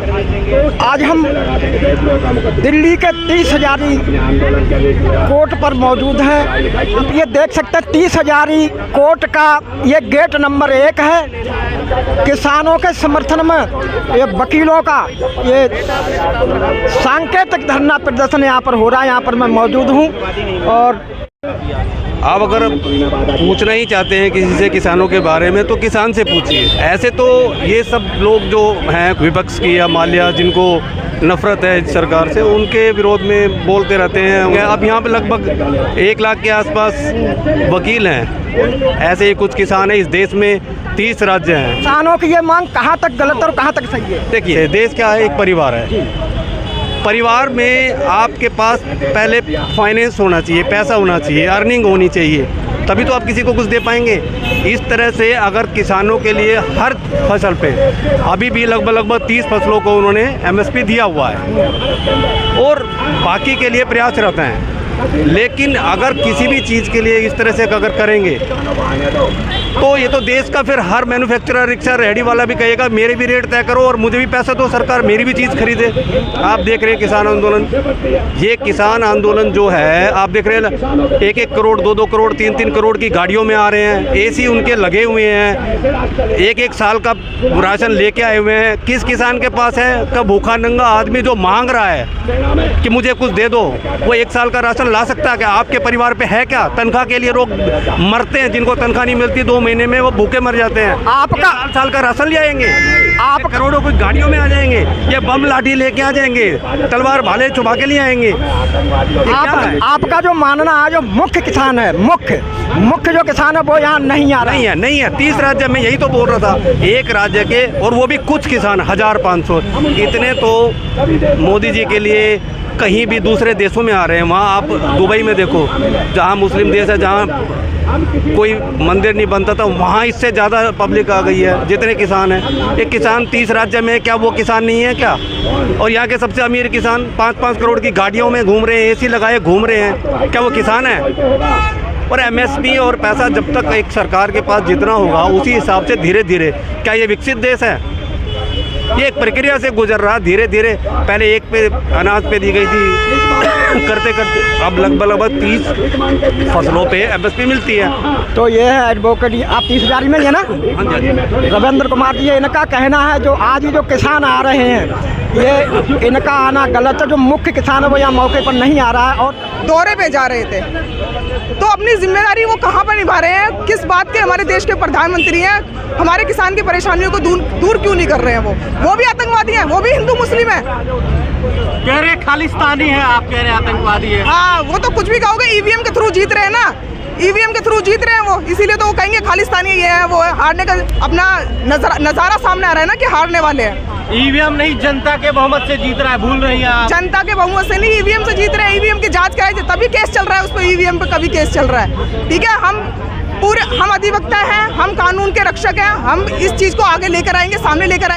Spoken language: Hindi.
आज हम दिल्ली के 30 हजारी कोर्ट पर मौजूद हैं। ये देख सकते हैं 30 हजारी कोर्ट का ये गेट नंबर 1 है। किसानों के समर्थन में ये वकीलों का ये सांकेतिक धरना प्रदर्शन यहाँ पर हो रहा है। यहाँ पर मैं मौजूद हूँ। और आप अगर पूछना ही चाहते हैं किसी से किसानों के बारे में तो किसान से पूछिए। ऐसे तो ये सब लोग जो हैं विपक्ष की या माल्या जिनको नफरत है सरकार से, उनके विरोध में बोलते रहते हैं। अब यहाँ पे लगभग 1 लाख के आसपास वकील हैं। ऐसे ही कुछ किसान हैं। इस देश में 30 राज्य हैं। किसानों की ये मांग कहाँ तक गलत और कहाँ तक सही है? देखिए, देश क्या है, एक परिवार है। परिवार में आपके पास पहले फाइनेंस होना चाहिए, पैसा होना चाहिए, अर्निंग होनी चाहिए, तभी तो आप किसी को कुछ दे पाएंगे। इस तरह से अगर किसानों के लिए हर फसल पे अभी भी लगभग 30 फसलों को उन्होंने MSP दिया हुआ है और बाकी के लिए प्रयासरत हैं। लेकिन अगर किसी भी चीज़ के लिए इस तरह से अगर करेंगे तो ये तो देश का फिर हर मैन्युफैक्चरर, रिक्शा रेहड़ी वाला भी कहेगा मेरे भी रेट तय करो और मुझे भी पैसा दो, सरकार मेरी भी चीज़ खरीदे। आप देख रहे हैं किसान आंदोलन, ये किसान आंदोलन जो है आप देख रहे हैं 1-1 करोड़, 2-2 करोड़, 3-3 करोड़ की गाड़ियों में आ रहे हैं। AC उनके लगे हुए हैं। 1-1 साल का राशन लेके आए हुए हैं। किस किसान के पास है? का भूखा नंगा आदमी जो मांग रहा है कि मुझे कुछ दे दो, वो 1 साल का राशन ला सकता है क्या? आपके परिवार पे है क्या? तनख्वाह के लिए लोग मरते हैं, जिनको तनख्वाह नहीं मिलती 2 महीने में वो भूखे मर जाते हैं। आपका साल का राशन ले आएंगे, आप करोड़ों की गाड़ियों में आ जाएंगे, ये बम लाठी लेके आ जाएंगे, तलवार भाले छुपा के लिए आएंगे। आपका जो मानना है, जो मुख्य किसान है, मुख्य जो किसान है वो यहाँ नहीं आ रहा है? नहीं है। 30 राज्य में यही तो बोल रहा था, एक राज्य के, और वो भी कुछ किसान 1000-500 इतने तो मोदी जी के लिए कहीं भी दूसरे देशों में आ रहे हैं। वहाँ आप दुबई में देखो, जहाँ मुस्लिम देश है, जहाँ कोई मंदिर नहीं बनता था, वहाँ इससे ज़्यादा पब्लिक आ गई है जितने किसान हैं। एक किसान 30 राज्य में, क्या वो किसान नहीं है क्या? और यहाँ के सबसे अमीर किसान 5-5 करोड़ की गाड़ियों में घूम रहे हैं, AC लगाए घूम रहे हैं, क्या वो किसान है? और MSP और पैसा जब तक एक सरकार के पास जितना होगा उसी हिसाब से धीरे धीरे, क्या ये विकसित देश है? ये एक प्रक्रिया से गुजर रहा धीरे धीरे। पहले 1 पे अनाज पे दी गई थी, करते करते अब लगभग 30 फसलों पे MSP मिलती है। तो ये है एडवोकेट, आप 30 हजारी में है ना? हाँ जी। रविंद्र कुमार जी, इनका कहना है जो आज ही जो किसान आ रहे हैं ये इनका आना गलत है। जो मुख्य किसान है वो यहाँ मौके पर नहीं आ रहा है और दौरे पे जा रहे थे, तो अपनी जिम्मेदारी वो कहाँ पर निभा रहे हैं? किस बात के हमारे देश के प्रधानमंत्री हैं? हमारे किसान की परेशानियों को दूर क्यों नहीं कर रहे हैं? वो भी आतंकवादी हैं, वो भी हिंदू मुस्लिम है। कह रहे खालिस्तानी है, आप कह रहे आतंकवादी है। हाँ, वो तो कुछ भी कहोगे, EVM के थ्रू जीत रहे हैं ना, EVM के थ्रू जीत रहे हैं वो, इसीलिए तो वो कहेंगे खालिस्तानी ये है वो है। हारने का अपना नजारा सामने आ रहा है ना कि हारने वाले हैं। EVM नहीं, जनता के बहुमत से जीत रहा है, भूल रही हैं आप। जनता के बहुमत से नहीं, EVM से जीत रहे हैं। EVM की जांच कराई, तभी केस चल रहा है उस पर, EVM पे कभी केस चल रहा है। ठीक है, हम अधिवक्ता हैं, हम कानून के रक्षक हैं, हम इस चीज को आगे लेकर आएंगे, सामने लेकर आएंगे।